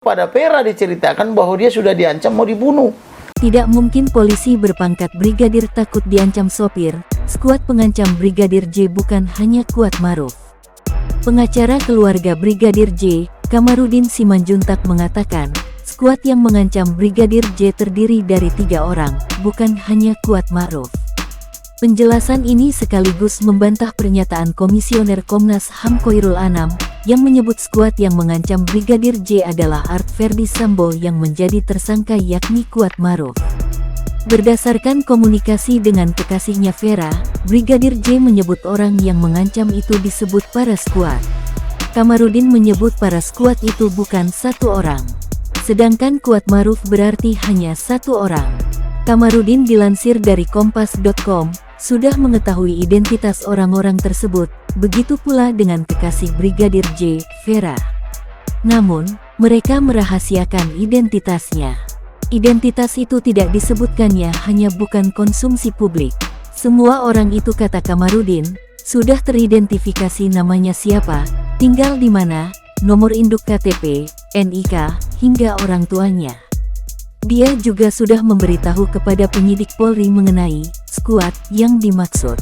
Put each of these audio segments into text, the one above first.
Pada Vera diceritakan bahwa dia sudah diancam mau dibunuh. Tidak mungkin polisi berpangkat brigadir takut diancam sopir. Skuad pengancam Brigadir J bukan hanya Kuat Maruf. Pengacara keluarga Brigadir J, Kamarudin Simanjuntak mengatakan, skuad yang mengancam Brigadir J terdiri dari 3 orang, bukan hanya Kuat Maruf. Penjelasan ini sekaligus membantah pernyataan Komisioner Komnas HAM Khoirul Anam, yang menyebut skuad yang mengancam Brigadir J adalah Art Ferdy Sambo yang menjadi tersangka yakni Kuat Maruf. Berdasarkan komunikasi dengan kekasihnya Vera, Brigadir J menyebut orang yang mengancam itu disebut para skuad. Kamarudin menyebut para skuad itu bukan 1 orang. Sedangkan Kuat Maruf berarti hanya 1 orang. Kamarudin dilansir dari kompas.com, sudah mengetahui identitas orang-orang tersebut, begitu pula dengan kekasih Brigadir J, Vera. Namun, mereka merahasiakan identitasnya. Identitas itu tidak disebutkannya hanya bukan konsumsi publik. Semua orang itu, kata Kamarudin, sudah teridentifikasi namanya siapa, tinggal di mana, nomor induk KTP, NIK, hingga orang tuanya. Dia juga sudah memberitahu kepada penyidik Polri mengenai skuad yang dimaksud.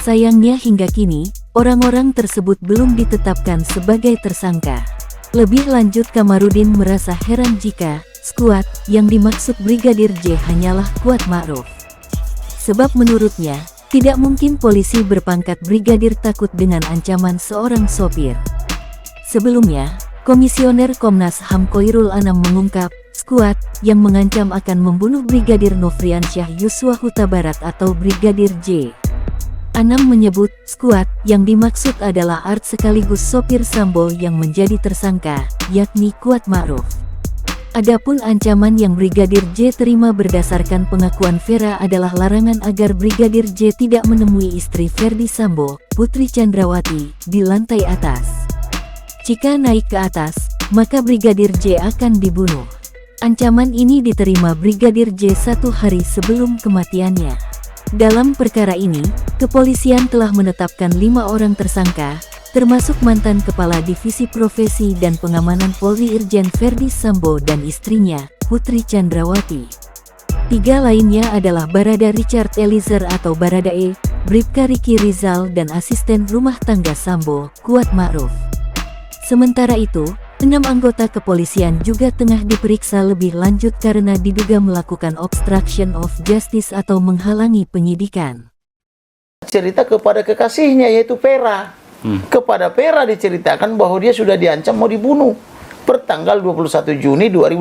Sayangnya hingga kini, orang-orang tersebut belum ditetapkan sebagai tersangka. Lebih lanjut, Kamarudin merasa heran jika skuad yang dimaksud Brigadir J hanyalah Kuat Maruf. Sebab menurutnya, tidak mungkin polisi berpangkat brigadir takut dengan ancaman seorang sopir. Sebelumnya, Komisioner Komnas HAM Khoirul Anam mengungkap, skuad yang mengancam akan membunuh Brigadir Nofriansyah Yosua Huta Barat atau Brigadir J. Anam menyebut, skuad yang dimaksud adalah Art sekaligus sopir Sambo yang menjadi tersangka, yakni Kuat Maruf. Adapun ancaman yang Brigadir J terima berdasarkan pengakuan Vera adalah larangan agar Brigadir J tidak menemui istri Ferdy Sambo, Putri Chandrawati, di lantai atas. Jika naik ke atas, maka Brigadir J akan dibunuh. Ancaman ini diterima Brigadir J 1 hari sebelum kematiannya. Dalam perkara ini, kepolisian telah menetapkan 5 orang tersangka, termasuk mantan Kepala Divisi Profesi dan Pengamanan Polri Irjen Ferdy Sambo dan istrinya, Putri Chandrawati. 3 lainnya adalah Barada Richard Eliezer atau Baradae, Bribka Riki Rizal dan asisten rumah tangga Sambo, Kuat Maruf. Sementara itu, 6 anggota kepolisian juga tengah diperiksa lebih lanjut karena diduga melakukan obstruction of justice atau menghalangi penyidikan. Cerita kepada kekasihnya yaitu Vera. Kepada Vera diceritakan bahwa dia sudah diancam mau dibunuh per tanggal 21 Juni 2020.